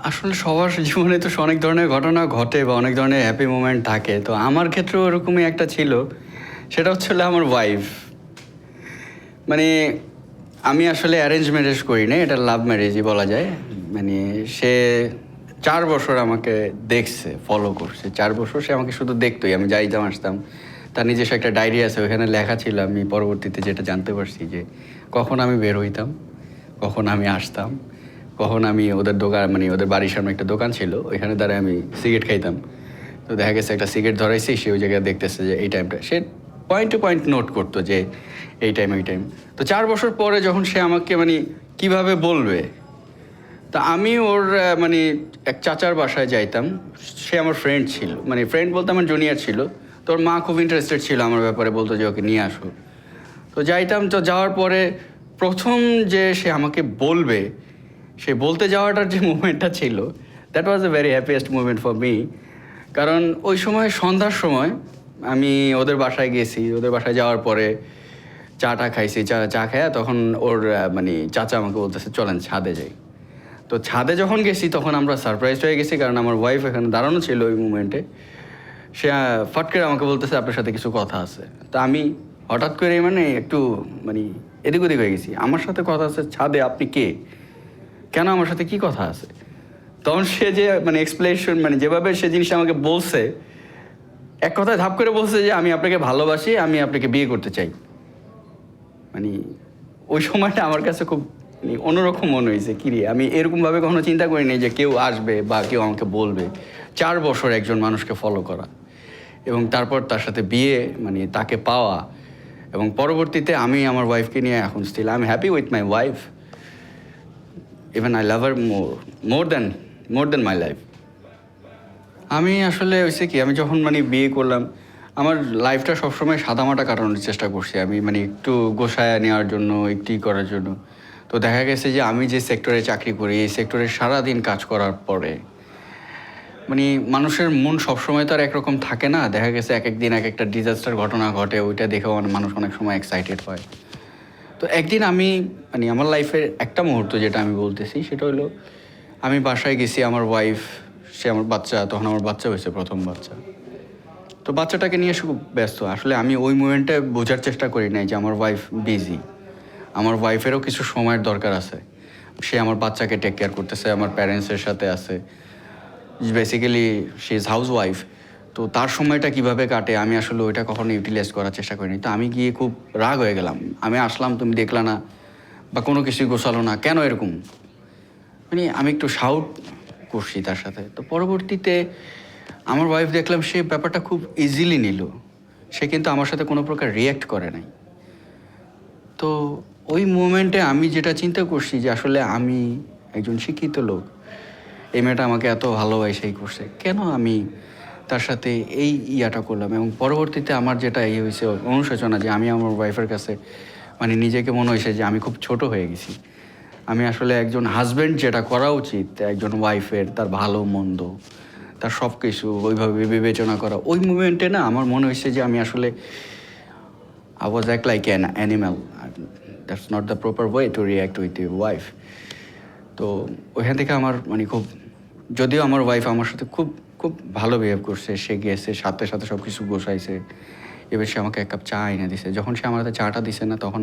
আসলে সবার জীবনে তো অনেক ধরনের ঘটনা ঘটে বা অনেক ধরনের হ্যাপি মোমেন্ট থাকে। তো আমার ক্ষেত্রেও ওরকমই একটা ছিল। সেটা হচ্ছে হলো আমার ওয়াইফ। মানে আমি আসলে অ্যারেঞ্জ ম্যারেজ করি নাই, এটা লাভ ম্যারেজই বলা যায়। মানে সে ৪ বছর আমাকে দেখছে, ফলো করছে। ৪ বছর সে আমাকে শুধু দেখতই। আমি যাইতাম আসতাম। তার নিজস্ব একটা ডায়েরি আছে, ওখানে লেখা ছিল। আমি পরবর্তীতে যেটা জানতে পারছি যে কখন আমি বের হইতাম, কখন আমি আসতাম, কখন আমি ওদের দোকান মানে ওদের বাড়ির সামনে একটা দোকান ছিল, ওইখানে দাঁড়ায় আমি সিগারেট খাইতাম। তো দেখা গেছে একটা সিগারেট ধরাইছি, সে ওই জায়গায় দেখতেছে যে এই টাইমটা সে পয়েন্ট টু পয়েন্ট নোট করতো যে এই টাইম এই টাইম। তো ৪ বছর পরে যখন সে আমাকে মানে কীভাবে বলবে, তা আমি ওর মানে এক চাচার বাসায় যাইতাম। সে আমার ফ্রেন্ড ছিল, মানে ফ্রেন্ড বলতে আমার জুনিয়র ছিল। তোর মা খুব ইন্টারেস্টেড ছিল আমার ব্যাপারে, বলতো যে ওকে নিয়ে আসো। তো যাইতাম। তো যাওয়ার পরে প্রথম যে সে আমাকে বলবে, সে বলতে যাওয়াটার যে মুভমেন্টটা ছিল, that was a very happiest movement for me. কারণ ওই সময় সন্ধ্যার সময় আমি ওদের বাসায় গেছি। ওদের বাসায় যাওয়ার পরে চাটা খাইছি। চা খাইয়া তখন ওর মানে চাচা আমাকে বলতেছে চলেন ছাদে যাই। তো ছাদে যখন গেছি তখন আমরা সারপ্রাইজড হয়ে গেছি, কারণ আমার ওয়াইফ এখানে দাঁড়ানো ছিল ওই মুমেন্টে। সে ফট করে আমাকে বলতেছে আপনার সাথে কিছু কথা আছে। তা আমি হঠাৎ করে মানে একটু মানে এদিক ওদিক হয়ে গেছি। আমার সাথে কথা আছে ছাদে? আপনি কে? কেন আমার সাথে কি কথা আছে? তখন সে যে মানে এক্সপ্লেনেশন মানে যেভাবে সে জিনিসটা আমাকে বলছে, এক কথায় ধাপ করে বলছে যে আমি আপনাকে ভালোবাসি, আমি আপনাকে বিয়ে করতে চাই। মানে ওই সময়টা আমার কাছে খুব মানে অন্যরকম মনে হয়েছে। কিরে, আমি এরকমভাবে কখনো চিন্তা করিনি যে কেউ আসবে বা কেউ আমাকে বলবে। ৪ বছর একজন মানুষকে ফলো করা এবং তারপর তার সাথে বিয়ে, মানে তাকে পাওয়া, এবং পরবর্তীতে আমি আমার ওয়াইফকে নিয়ে এখন still I am happy with my wife. Even I love her more than my life. আমি আসলে হয়েছে কি, আমি যখন মানে বিয়ে করলাম, আমার লাইফটা সবসময় সাদামাটা কাটানোর চেষ্টা করছি। আমি মানে একটু গোছায়া নেওয়ার জন্য, একটু করার জন্য। তো দেখা গেছে যে আমি যে সেক্টরে চাকরি করি, এই সেক্টরে সারাদিন কাজ করার পরে মানে মানুষের মন সবসময় তো আর একরকম থাকে না। দেখা গেছে এক একদিন এক একটা ডিজাস্টার ঘটনা ঘটে, ওইটা দেখেও মানুষ অনেক সময় এক্সাইটেড হয়। তো একদিন আমি মানে আমার লাইফের একটা মুহূর্ত যেটা আমি বলতেছি, সেটা হলো আমি বাসায় গেছি, আমার ওয়াইফ, সে আমার বাচ্চা, তখন আমার বাচ্চা হয়েছে, প্রথম বাচ্চা। তো বাচ্চাটাকে নিয়ে খুব ব্যস্ত। আসলে আমি ওই মোমেন্টে বোঝার চেষ্টা করি নাই যে আমার ওয়াইফ বিজি। আমার ওয়াইফেরও কিছু সময়ের দরকার আছে। সে আমার বাচ্চাকে টেক কেয়ার করতেছে, আমার প্যারেন্টসের সাথে আছে। Basically she is house wife. তো তার সময়টা কীভাবে কাটে আমি আসলে ওইটা কখনো ইউটিলাইজ করার চেষ্টা করিনি। তো আমি গিয়ে খুব রাগ হয়ে গেলাম। আমি আসলাম, তুমি দেখলা না বা কোনো কিছুই গোছালো না, কেন এরকম? মানে আমি একটু শাউট করছি তার সাথে। তো পরবর্তীতে আমার ওয়াইফ দেখলাম সে ব্যাপারটা খুব ইজিলি নিল। সে কিন্তু আমার সাথে কোনো প্রকার রিয়্যাক্ট করে নাই। তো ওই মোমেন্টে আমি যেটা চিন্তা করছি যে আসলে আমি একজন শিক্ষিত লোক, এই মেয়েটা আমাকে এত ভালোবাসাই করছে, কেন আমি তার সাথে এই ইয়াটা করলাম? এবং পরবর্তীতে আমার যেটা হয়েছে অনুশোচনা, যে আমি আমার ওয়াইফের কাছে মানে নিজেকে মনে হয়েছে যে আমি খুব ছোট হয়ে গেছি। আমি আসলে একজন হাজব্যান্ড যেটা করা উচিত একজন ওয়াইফের, তার ভালো মন্দ, তার সব কিছু ওইভাবে বিবেচনা করা, ওই মুমেন্টে না আমার মনে হয়েছে যে আমি আসলে I was act like an animal. That's not the proper way to react with your wife. তো ওইখান থেকে আমার মানে খুব, যদিও আমার ওয়াইফ আমার সাথে খুব খুব ভালো বিহেভ করছে, সে গিয়েছে সাথে সাথে সব কিছু গোছাইছে, এবার সে আমাকে এক কাপ চা এনে দিছে। যখন সে আমার হাতে চাটা দিছে না, তখন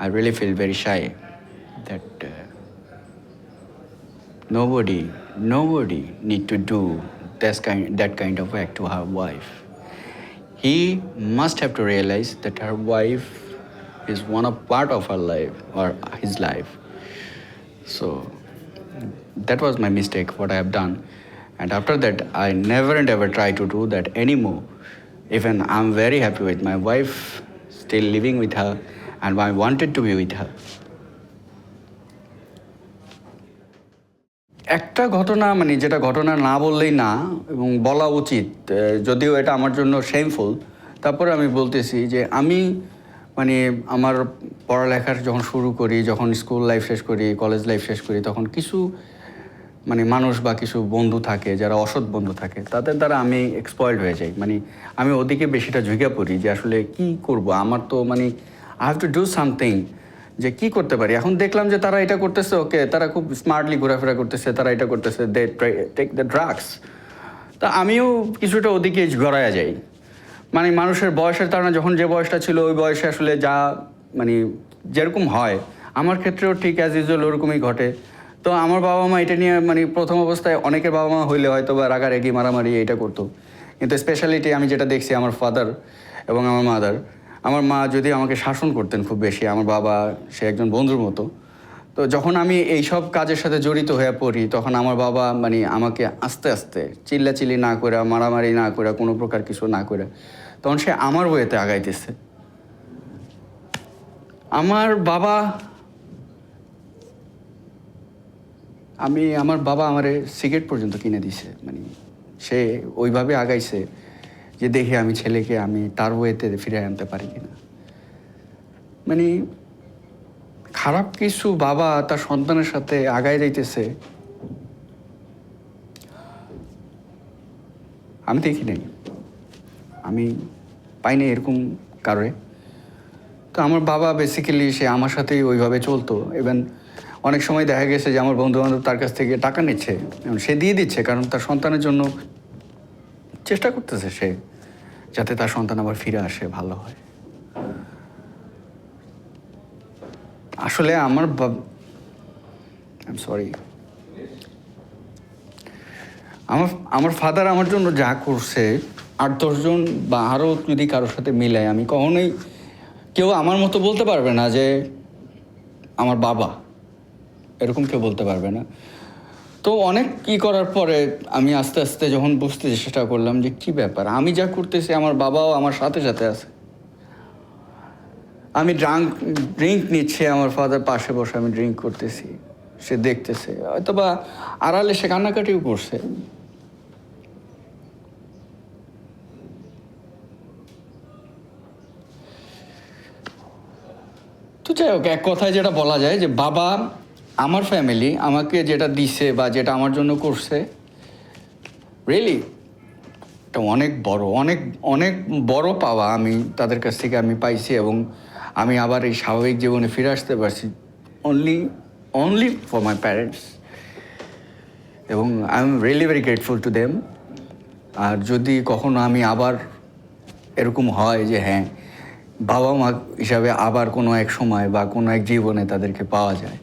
I really feel very shy that nobody need to do that kind of act to her wife. He must have to realize that her wife is one of part of her life or his life. So that was my mistake, what I have done. And after that, I never and ever try to do that anymore. Even I'm very happy with my wife, still living with her, and I wanted to be with her. একটা ঘটনা মানে যেটা ঘটনা না বললেই না এবং বলা উচিত, যদিও এটা আমার জন্য শেমফুল, তারপরে আমি বলতেছি যে আমি মানে আমার পড়ালেখার যখন শুরু করি, যখন স্কুল লাইফ শেষ করি, কলেজ লাইফ শেষ করি, তখন কিছু মানে মানুষ বা কিছু বন্ধু থাকে যারা অসৎ বন্ধু থাকে, তাদের দ্বারা আমি এক্সপয়েলড হয়ে যাই। মানে আমি ওদিকে বেশিটা ঝুঁকে পড়ি যে আসলে কি করব, আমার তো মানে I have to do something যে কি করতে পারি। এখন দেখলাম যে তারা এটা করতেছে, ওকে, তারা খুব স্মার্টলি ঘোরাফেরা করতেছে, তারা এটা করতেছে, দে টেক দ্য ড্রাগস। তা আমিও কিছুটা ওদিকে গড়ায়া যাই। মানে মানুষের বয়সের তারা যখন যে বয়সটা ছিল ওই বয়সে আসলে যা মানে যেরকম হয়, আমার ক্ষেত্রেও ঠিক অ্যাজ ইউজুয়াল ওরকমই ঘটে। তো আমার বাবা মা এটা নিয়ে মানে প্রথম অবস্থায় অনেকের বাবা মা হইলে হয়তো বা রাগারাগি মারামারি এটা করতো, কিন্তু স্পেশালিটি আমি যেটা দেখছি আমার ফাদার এবং আমার মাদার, আমার মা যদি আমাকে শাসন করতেন খুব বেশি, আমার বাবা সে একজন বন্ধুর মতো। তো যখন আমি এইসব কাজের সাথে জড়িত হয়ে পড়ি তখন আমার বাবা মানে আমাকে আস্তে আস্তে চিল্লাচিল্লি না করে, মারামারি না করে, কোনো প্রকার কিছু না করে তখন সে আমার ওয়েতে আগাইতেছে। আমার বাবা আমার বাবা আমারে সিগারেট পর্যন্ত কিনে দিছে। মানে সে ওইভাবে আগাইছে যে দেখি আমি ছেলেকে আমি তার ওয়েতে ফিরে আনতে পারি কিনা। মানে খারাপ কিছু বাবা তার সন্তানের সাথে আগায় যাইতেছে আমি দেখি নাই, আমি পাইনি এরকম কারণে। তো আমার বাবা বেসিক্যালি সে আমার সাথেই ওইভাবে চলতো। ইভেন অনেক সময় দেখা গেছে যে আমার বন্ধুবান্ধব তার কাছ থেকে টাকা নিচ্ছে, সে দিয়ে দিচ্ছে, কারণ তার সন্তানের জন্য চেষ্টা করতেছে সে, যাতে তার সন্তান আবার ফিরে আসে, ভালো হয়। আসলে আমার সরি, আমার ফাদার আমার জন্য যা করছে 8-10 জন বা আরও যদি কারোর সাথে মিলাই, আমি কখনোই কেউ আমার মতো বলতে পারবে না যে আমার বাবা, এরকম কেউ বলতে পারবে না। তো অনেক কি করার পরে আমি আস্তে আস্তে যখন বুঝতে চেষ্টা করলাম যে কি ব্যাপার, আমি যা করতেছি আমার বাবাও আমার সাথে সাথে আছে। আমি ড্রিঙ্ক নিচ্ছি, আমার ফাদার পাশে বসে, আমি ড্রিঙ্ক করতেছি, সে দেখতেছে, হয়তো বা আড়ালে সে কান্নাকাটিও করছে। তো যাই হোক, এক কথায় যেটা বলা যায় যে বাবা, আমার ফ্যামিলি আমাকে যেটা দিছে বা যেটা আমার জন্য করছে, রিয়েলি এটা অনেক বড়, অনেক অনেক বড় পাওয়া আমি তাদের কাছ থেকে আমি পাইছি। এবং আমি আবার এই স্বাভাবিক জীবনে ফিরে আসতে পারছি অনলি ফর মাই প্যারেন্টস। এবং I am really very grateful to them. আর যদি কখনো আমি আবার এরকম হয় যে হ্যাঁ, বাবা মা হিসাবে আবার কোনো এক সময় বা কোনো এক জীবনে তাদেরকে পাওয়া যায়,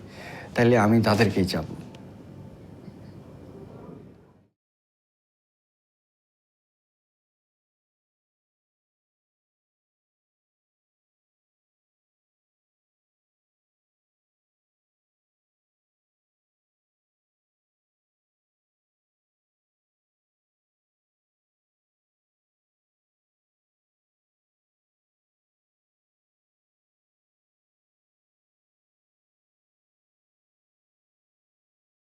তাহলে আমি তাদেরকেই চাবো।